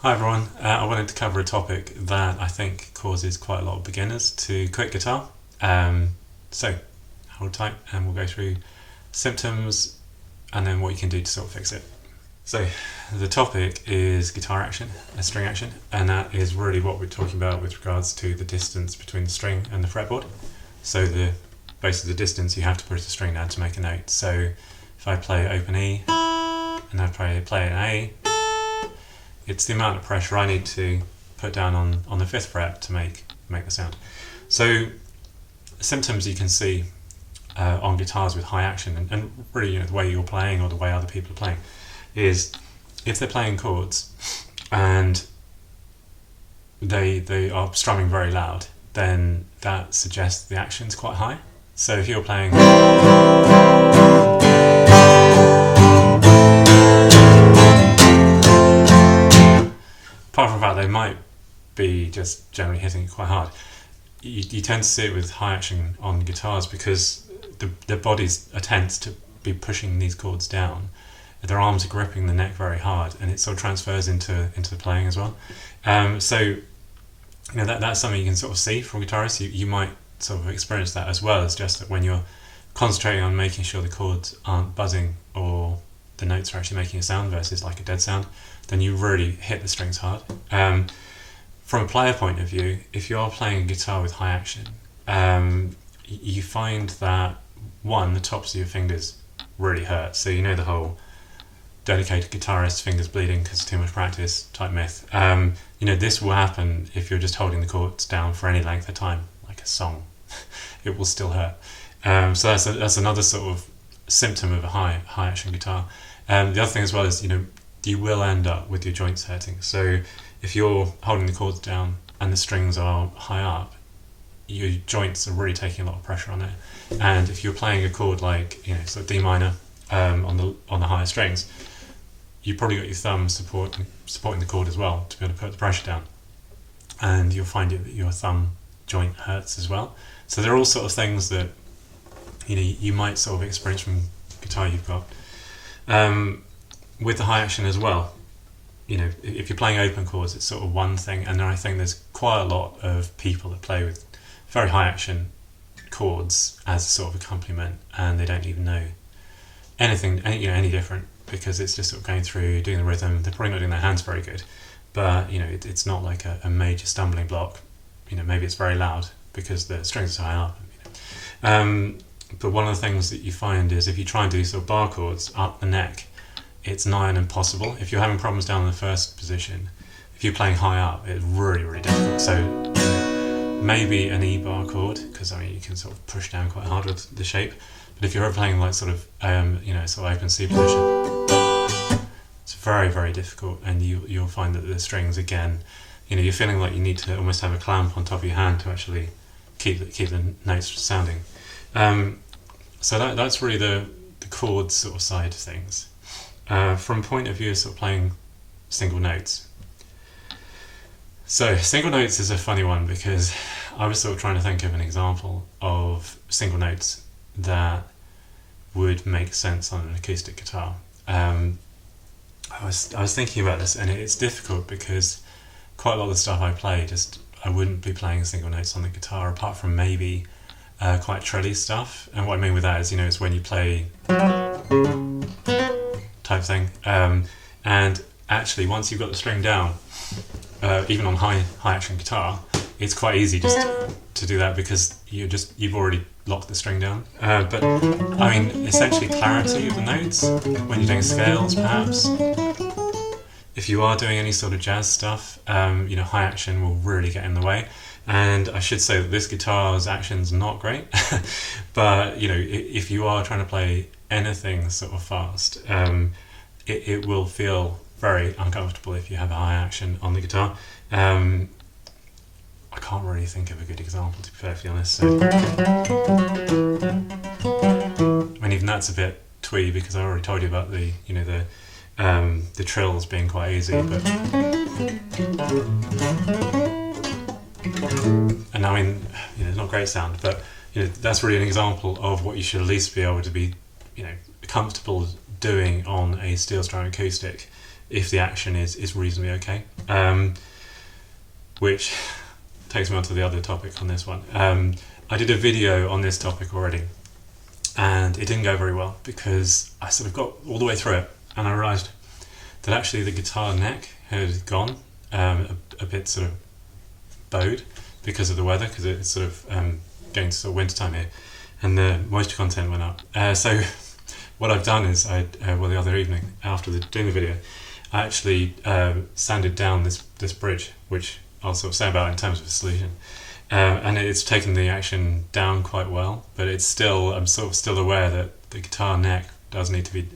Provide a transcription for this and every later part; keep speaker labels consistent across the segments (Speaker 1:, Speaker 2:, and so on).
Speaker 1: Hi everyone, I wanted to cover a topic that I think causes quite a lot of beginners to quit guitar. So, hold tight and we'll go through symptoms and then what you can do to sort of fix it. So, the topic is guitar action, a string action, and that is really what we're talking about with regards to the distance between the string and the fretboard. So, basically the distance you have to push the string down to make a note. So, if I play open E and I play an A, it's the amount of pressure I need to put down on the 5th fret to make the sound. So symptoms you can see on guitars with high action and really the way you're playing or the way other people are playing is if they're playing chords and they are strumming very loud, then that suggests the action's quite high. So if you're playing apart from that, they might be just generally hitting it quite hard. You tend to see it with high action on guitars because the bodies are tense to be pushing these chords down. Their arms are gripping the neck very hard, and it sort of transfers into the playing as well. So that's something you can sort of see from guitarists. You might sort of experience that as well as just that when you're concentrating on making sure the chords aren't buzzing or the notes are actually making a sound versus like a dead sound, then you really hit the strings hard. From a player point of view, if you are playing a guitar with high action, you find that one, the tops of your fingers really hurt. So the whole dedicated guitarist fingers bleeding because too much practice type myth. This will happen if you're just holding the chords down for any length of time, like a song. It will still hurt. So that's another sort of symptom of a high action guitar. The other thing as well is you will end up with your joints hurting. So if you're holding the chords down and the strings are high up, your joints are really taking a lot of pressure on it. And if you're playing a chord like sort of D minor on the higher strings, you've probably got your thumb supporting the chord as well to be able to put the pressure down. And you'll find that your thumb joint hurts as well. So they're all sort of things that you might sort of experience from guitar you've got. With the high action as well, if you're playing open chords, it's sort of one thing, and then I think there's quite a lot of people that play with very high action chords as a sort of accompaniment, and they don't even know anything, any different, because it's just sort of going through, doing the rhythm. They're probably not doing their hands very good, but it's not like a major stumbling block. Maybe it's very loud because the strings are high up. But one of the things that you find is if you try and do sort of bar chords up the neck, it's nigh on impossible. If you're having problems down in the first position, if you're playing high up, it's really, really difficult. So maybe an E bar chord, because you can sort of push down quite hard with the shape. But if you're ever playing like sort of sort of open C position, it's very, very difficult, and you'll find that the strings again, you're feeling like you need to almost have a clamp on top of your hand to actually keep the notes sounding. So that's really the chord sort of side of things. From point of view of sort of playing single notes. So single notes is a funny one because I was sort of trying to think of an example of single notes that would make sense on an acoustic guitar. I was thinking about this, and it's difficult because quite a lot of the stuff I play, I wouldn't be playing single notes on the guitar apart from maybe quite trilly stuff. And what I mean with that is, it's when you play type thing, and actually once you've got the string down, even on high action guitar, it's quite easy just to do that because you've already locked the string down. But essentially clarity of the notes when you're doing scales, perhaps. If you are doing any sort of jazz stuff, high action will really get in the way. And I should say that this guitar's action's not great, but if you are trying to play anything sort of fast, it will feel very uncomfortable if you have a high action on the guitar. I can't really think of a good example, to be perfectly honest. So, even that's a bit twee because I already told you about the trills being quite easy, but. And it's not great sound, but that's really an example of what you should at least be able to be comfortable doing on a steel string acoustic if the action is reasonably okay. Which takes me on to the other topic on this one. I did a video on this topic already, and it didn't go very well because I sort of got all the way through it and I realised that actually the guitar neck had gone a bit sort of bowed because of the weather, because it's sort of getting to sort of winter time here, and the moisture content went up. So what I've done is the other evening after doing the video, I actually sanded down this bridge, which I'll sort of say about in terms of a solution. And it's taken the action down quite well, but I'm sort of still aware that the guitar neck does need to be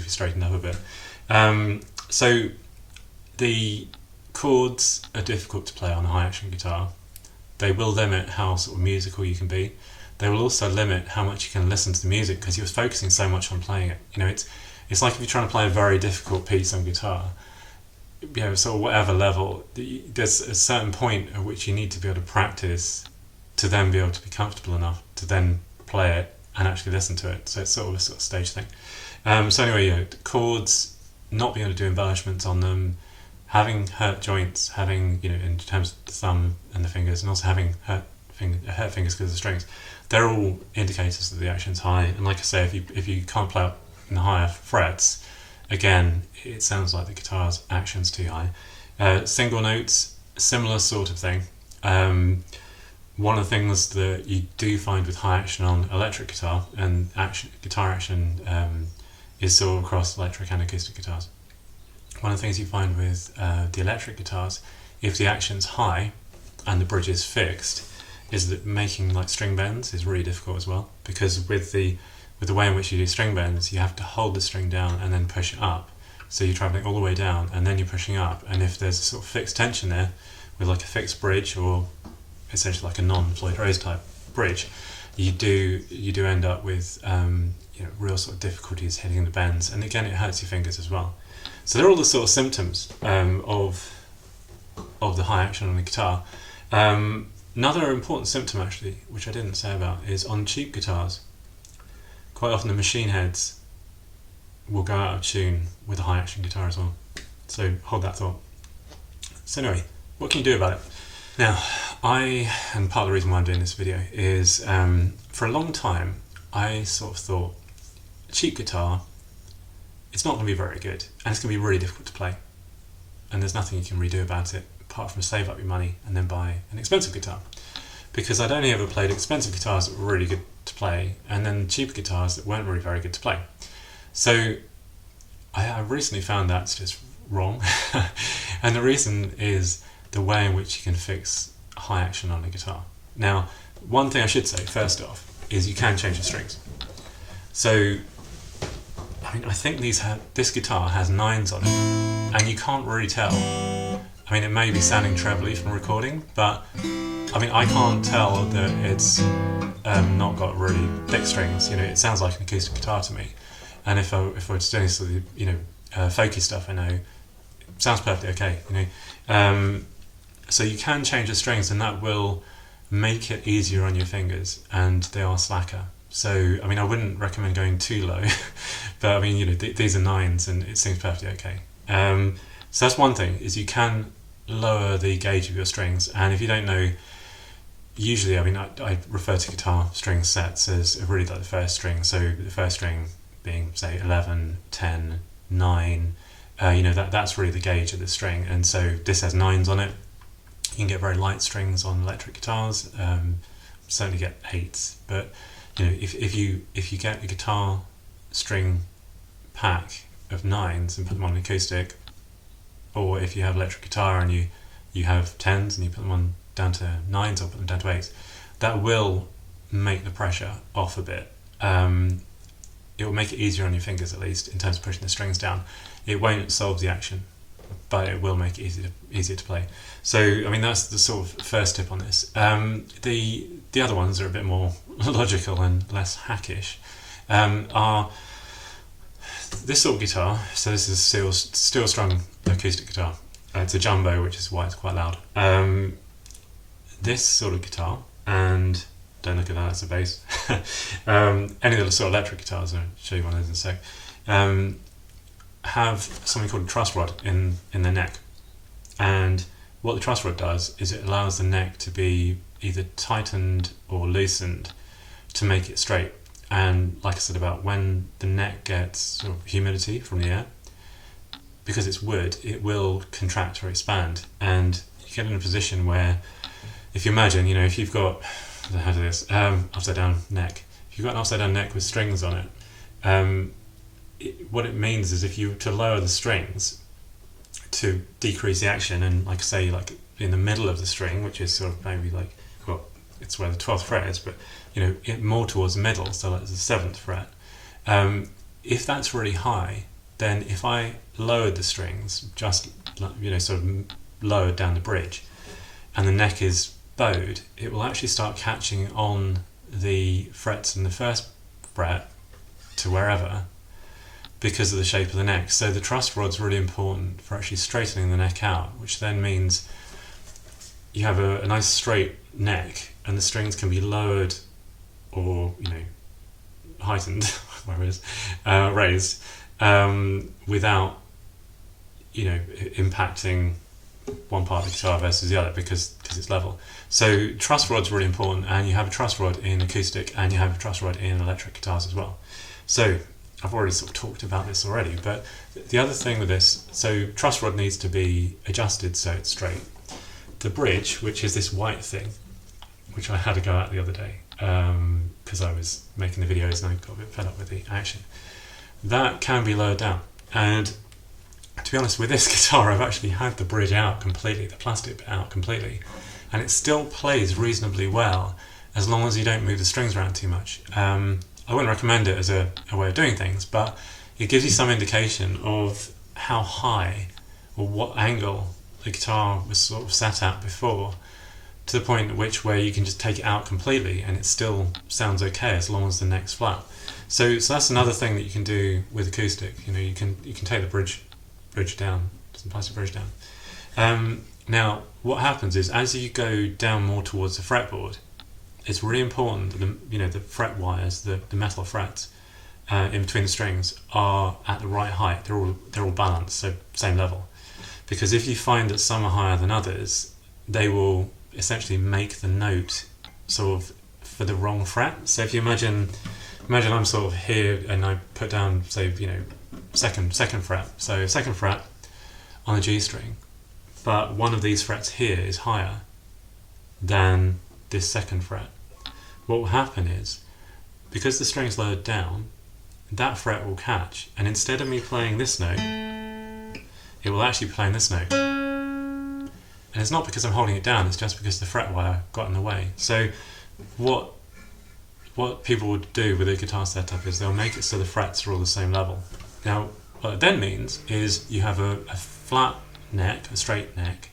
Speaker 1: straightened up a bit. So the chords are difficult to play on a high action guitar. They will limit how sort of musical you can be. They will also limit how much you can listen to the music because you're focusing so much on playing it. It's like if you're trying to play a very difficult piece on guitar, sort of whatever level, there's a certain point at which you need to be able to practice to then be able to be comfortable enough to then play it and actually listen to it. So it's sort of a stage thing. So anyway, the chords, not being able to do embellishments on them, having hurt joints, having, in terms of the thumb and the fingers, and also having hurt fingers because of the strings, they're all indicators that the action's high. And like I say, if you can't play up in the higher frets, again, it sounds like the guitar's action's too high. Single notes, similar sort of thing. One of the things that you do find with high action on electric guitar, and guitar action is sort of across electric and acoustic guitars. One of the things you find with the electric guitars, if the action's high and the bridge is fixed, is that making like string bends is really difficult as well, because with the way in which you do string bends, you have to hold the string down and then push it up. So you're travelling all the way down and then you're pushing up, and if there's a sort of fixed tension there with like a fixed bridge or essentially like a non-Floyd Rose type bridge, you do end up with real sort of difficulties hitting the bends, and again it hurts your fingers as well. So they're all the sort of symptoms of the high action on the guitar. Another important symptom actually, which I didn't say about, is on cheap guitars. Quite often the machine heads will go out of tune with a high action guitar as well. So hold that thought. So anyway, what can you do about it? Now, and part of the reason why I'm doing this video is for a long time I sort of thought a cheap guitar, it's not going to be very good and it's going to be really difficult to play, and there's nothing you can really do about it apart from save up your money and then buy an expensive guitar, because I'd only ever played expensive guitars that were really good to play and then cheap guitars that weren't really very good to play. So I recently found that's just wrong. And the reason is the way in which you can fix high action on a guitar. Now, one thing I should say first off is you can change the strings. So I think this guitar has 9s on it, and you can't really tell. It may be sounding trebly from recording, but I can't tell that it's not got really thick strings. It sounds like an acoustic guitar to me. And if I was doing sort of folky stuff, I know it sounds perfectly okay. So you can change the strings, and that will make it easier on your fingers, and they are slacker. So I wouldn't recommend going too low, but these are 9s, and it seems perfectly okay. So that's one thing, is you can lower the gauge of your strings, and if you don't know, usually I refer to guitar string sets as really like the first string. So the first string being say 11, 10, 9, that's really the gauge of the string, and so this has 9s on it. You can get very light strings on electric guitars, certainly get 8s, but if you get a guitar string pack of 9s and put them on an acoustic, or if you have electric guitar and you have 10s and you put them on down to 9s or put them down to 8s, that will make the pressure off a bit. It will make it easier on your fingers, at least in terms of pushing the strings down. It won't solve the action, but it will make it easier to play. So that's the sort of first tip on this. The other ones are a bit more logical and less hackish. Are this sort of guitar. So this is a steel strung acoustic guitar. It's a jumbo, which is why it's quite loud. This sort of guitar, and don't look at that, it's a bass. Any of the sort of electric guitars, I'll show you one of those in a sec. have something called a truss rod in the neck, and what the truss rod does is it allows the neck to be either tightened or loosened to make it straight. And like I said about when the neck gets sort of humidity from the air, because it's wood, it will contract or expand, and you get in a position where, if you imagine, if you've got, how to do this, upside down neck, if you've got an upside down neck with strings on it, what it means is if you were to lower the strings to decrease the action, and like I say, like in the middle of the string, which is sort of maybe like, well, it's where the 12th fret is, but more towards the middle, so like the 7th fret. If that's really high, then if I lowered the strings, just sort of lowered down the bridge, and the neck is bowed, it will actually start catching on the frets in the 1st fret to wherever, because of the shape of the neck. So the truss rod's really important for actually straightening the neck out, which then means you have a nice straight neck, and the strings can be lowered or heightened, whatever it is, raised, without impacting one part of the guitar versus the other, because it's level. So truss rod's really important, and you have a truss rod in acoustic and you have a truss rod in electric guitars as well. So I've already sort of talked about this already, but the other thing with this, so truss rod needs to be adjusted so it's straight. The bridge, which is this white thing, which I had to go at the other day because I was making the videos and I got a bit fed up with the action, that can be lowered down. And to be honest, with this guitar I've actually had the bridge out completely, the plastic bit out completely, and it still plays reasonably well as long as you don't move the strings around too much. I wouldn't recommend it as a way of doing things, but it gives you some indication of how high or what angle the guitar was sort of sat at before, to the point at which where you can just take it out completely and it still sounds okay as long as the neck's flat. So that's another thing that you can do with acoustic. You can take the bridge down, some plastic bridge down. Now what happens is, as you go down more towards the fretboard, it's really important that the fret wires, the metal frets in between the strings, are at the right height. They're all balanced, so same level. Because if you find that some are higher than others, they will essentially make the note sort of for the wrong fret. So if you imagine I'm sort of here and I put down, say, second fret. So 2nd fret on the G string, but one of these frets here is higher than this 2nd fret. What will happen is, because the string's lowered down, that fret will catch, and instead of me playing this note, it will actually be playing this note. And it's not because I'm holding it down, it's just because the fret wire got in the way. So what people would do with a guitar setup is they'll make it so the frets are all the same level. Now, what it then means is you have a flat neck, a straight neck,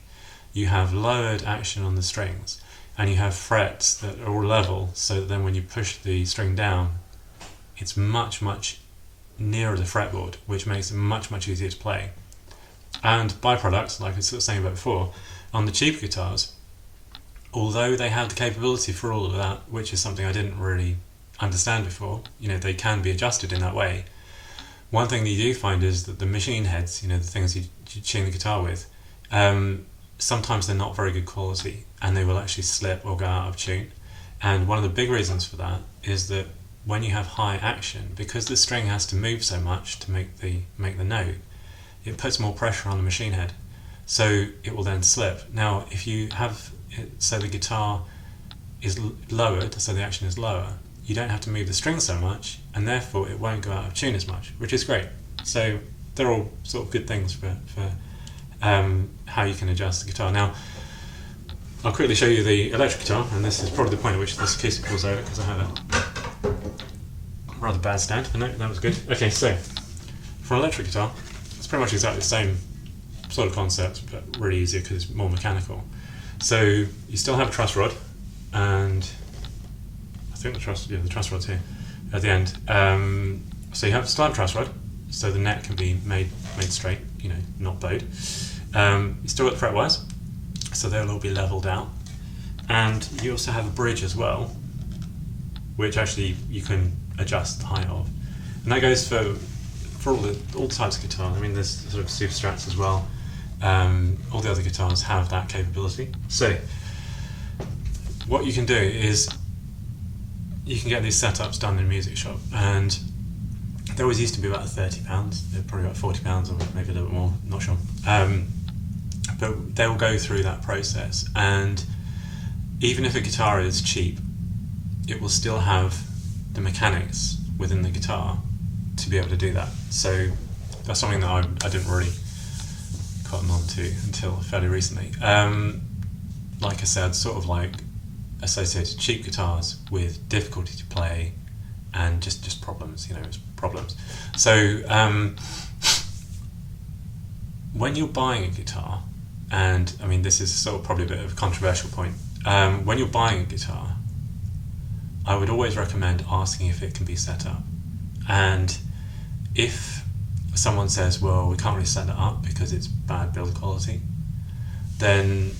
Speaker 1: you have lowered action on the strings, and you have frets that are all level, so that then when you push the string down, it's much, much nearer the fretboard, which makes it much, much easier to play. And byproducts, like I was sort of saying about before, on the cheaper guitars, although they have the capability for all of that, which is something I didn't really understand before, they can be adjusted in that way. One thing that you do find is that the machine heads, the things you tune the guitar with, sometimes they're not very good quality, and they will actually slip or go out of tune. And one of the big reasons for that is that when you have high action, because the string has to move so much to make the note, it puts more pressure on the machine head, so it will then slip. Now, if you have it so the guitar is lowered, so the action is lower, you don't have to move the string so much, and therefore it won't go out of tune as much, which is great. So they're all sort of good things for how you can adjust the guitar. Now, I'll quickly show you the electric guitar, and this is probably the point at which this acoustic falls over, because I have a rather bad stand, but no, that was good. Okay, so for an electric guitar, it's pretty much exactly the same sort of concept, but really easier because it's more mechanical. So you still have a truss rod, and I think the truss rod's here at the end. So you still have a truss rod, so the neck can be made straight, not bowed. You still got the fret wires, so they'll all be leveled out, and you also have a bridge as well, which actually you can adjust the height of, and that goes for for all types of guitar. I mean, there's sort of super strats as well. All the other guitars have that capability. So what you can do is you can get these setups done in a music shop, and they always used to be about £30. They're probably about £40 or maybe a little bit more, not sure. But they'll go through that process, and even if a guitar is cheap, it will still have the mechanics within the guitar to be able to do that. So that's something that I didn't really cotton on to until fairly recently. Like I said, sort of like associated cheap guitars with difficulty to play and just problems, it's problems. So when you're buying a guitar, and I mean this is sort of probably a bit of a controversial point, when you're buying a guitar, I would always recommend asking if it can be set up. And if someone says, well, we can't really set it up because it's bad build quality, then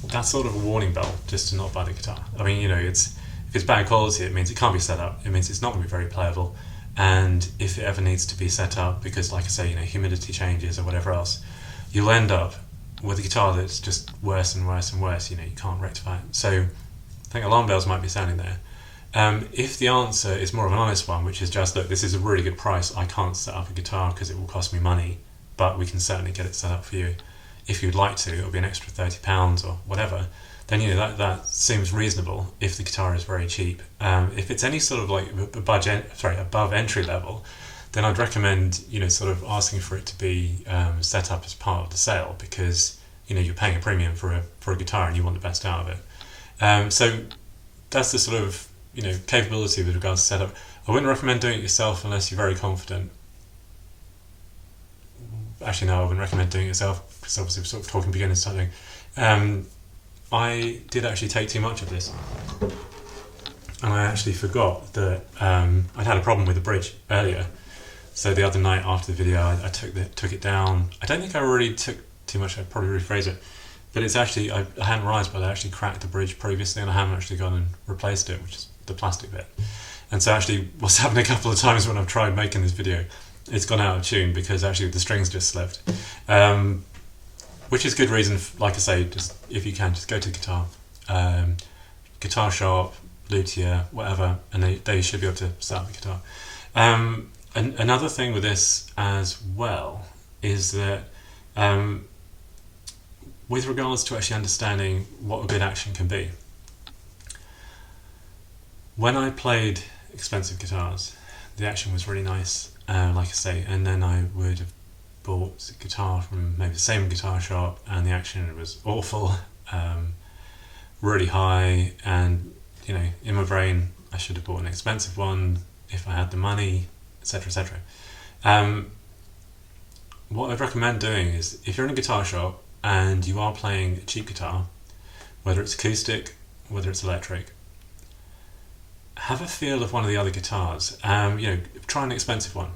Speaker 1: that's sort of a warning bell just to not buy the guitar. I mean, if it's bad quality, it means it can't be set up. It means it's not going to be very playable. And if it ever needs to be set up, because like I say, humidity changes or whatever else, you'll end up with a guitar that's just worse and worse and worse. You can't rectify it. So I think alarm bells might be sounding there. If the answer is more of an honest one, which is just, look, this is a really good price, I can't set up a guitar because it will cost me money, but we can certainly get it set up for you. If you'd like to, it'll be an extra £30 or whatever, then that seems reasonable if the guitar is very cheap. If it's any sort of like above entry level, then I'd recommend sort of asking for it to be set up as part of the sale, because you're paying a premium for a guitar and you want the best out of it. So that's the sort of capability with regards to setup. I wouldn't recommend doing it yourself unless you're very confident. Actually, no, I wouldn't recommend doing it yourself, because obviously we're sort of talking beginners type thing. I did actually take too much of this, and I actually forgot that I'd had a problem with the bridge earlier. So the other night after the video, I took it down. I don't think I really took too much. I'd probably rephrase it. But it's actually, I hadn't realised, but I actually cracked the bridge previously, and I haven't actually gone and replaced it, which is the plastic bit. And so actually what's happened a couple of times when I've tried making this video, it's gone out of tune because actually the strings just slipped. Which is good reason, like I say, just if you can, just go to the guitar shop, luthier, whatever, and they should be able to set up the guitar. And another thing with this as well is that with regards to actually understanding what a good action can be, when I played expensive guitars, the action was really nice, like I say, and then I would have bought a guitar from maybe the same guitar shop and the action was awful, really high, and in my brain I should have bought an expensive one if I had the money, etc, etc. What I'd recommend doing is, if you're in a guitar shop and you are playing a cheap guitar, whether it's acoustic, whether it's electric, have a feel of one of the other guitars. Try an expensive one,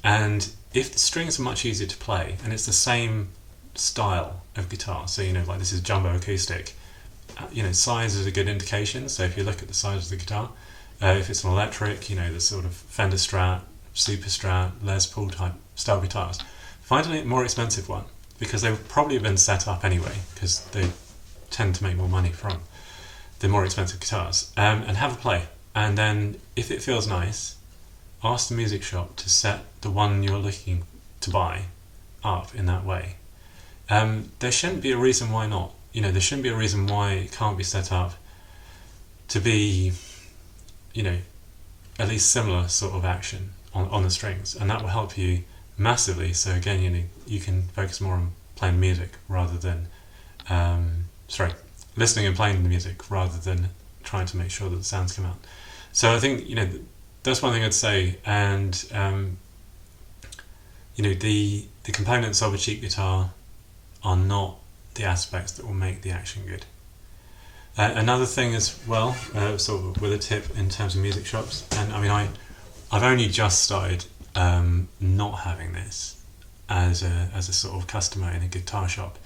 Speaker 1: and if the strings are much easier to play and it's the same style of guitar, so like this is jumbo acoustic, size is a good indication. So if you look at the size of the guitar, if it's an electric, the sort of Fender Strat, Super Strat, Les Paul type style guitars, find a more expensive one, because they've probably been set up anyway, because they tend to make more money from the more expensive guitars, and have a play. And then if it feels nice, ask the music shop to set the one you're looking to buy up in that way. There shouldn't be a reason why not. There shouldn't be a reason why it can't be set up to be, at least similar sort of action on the strings, and that will help you massively. So again, you can focus more on playing music rather than listening and playing the music rather than trying to make sure that the sounds come out. So I think that's one thing I'd say. And the components of a cheap guitar are not the aspects that will make the action good. Another thing as well, sort of with a tip in terms of music shops, and I mean I've only just started not having this as a sort of customer in a guitar shop.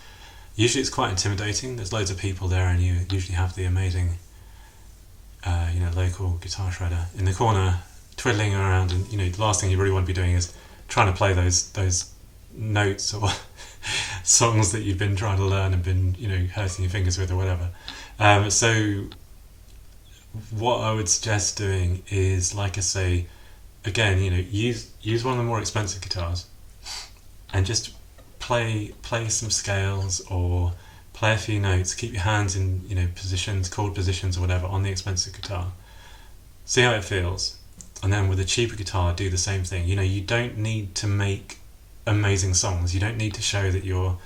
Speaker 1: Usually it's quite intimidating. There's loads of people there, and you usually have the amazing local guitar shredder in the corner twiddling around, and the last thing you really want to be doing is trying to play those notes or songs that you've been trying to learn and been, you know, hurting your fingers with or whatever. So what I would suggest doing is, like I say, again, you know, use one of the more expensive guitars and just play some scales or play a few notes. Keep your hands in, you know, positions, chord positions or whatever on the expensive guitar. See how it feels. And then with a cheaper guitar, do the same thing. You know, you don't need to make amazing songs. You don't need to show that you're,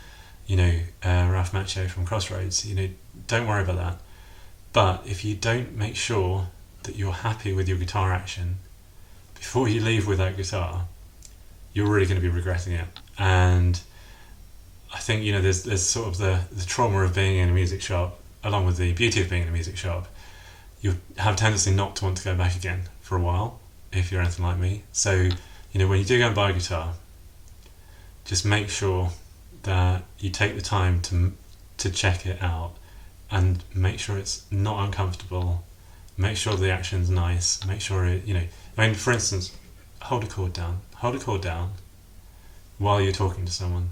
Speaker 1: you know, Ralph Macchio from Crossroads. You know, don't worry about that. But if you don't make sure that you're happy with your guitar action before you leave with that guitar, you're really going to be regretting it. And I think, you know, there's sort of the trauma of being in a music shop, along with the beauty of being in a music shop. You have a tendency not to want to go back again for a while, if you're anything like me. So, you know, when you do go and buy a guitar, just make sure that you take the time to check it out and make sure it's not uncomfortable. Make sure the action's nice. Make sure it, you know, I mean, for instance, hold a chord down while you're talking to someone.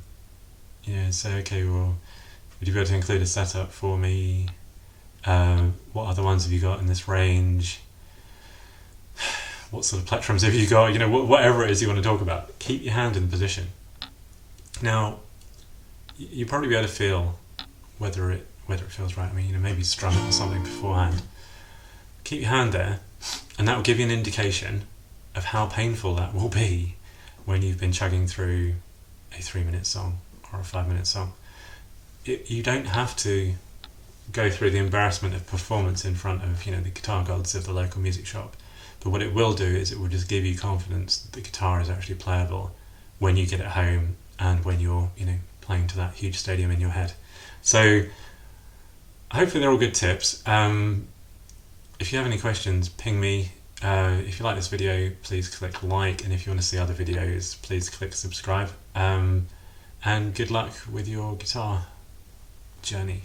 Speaker 1: You know, say, okay, well, would you be able to include a setup for me? What other ones have you got in this range? What sort of plectrums have you got? You know, whatever it is you want to talk about. Keep your hand in position. Now, you'll probably be able to feel whether it feels right. I mean, you know, maybe strum it or something beforehand. Keep your hand there, and that will give you an indication of how painful that will be when you've been chugging through a 3-minute song or a 5-minute song. You don't have to go through the embarrassment of performance in front of, you know, the guitar gods of the local music shop. But what it will do is it will just give you confidence that the guitar is actually playable when you get it home and when you're, you know, playing to that huge stadium in your head. So hopefully they're all good tips. If you have any questions, ping me. If you like this video, please click like, and if you want to see other videos, please click subscribe. And good luck with your guitar journey.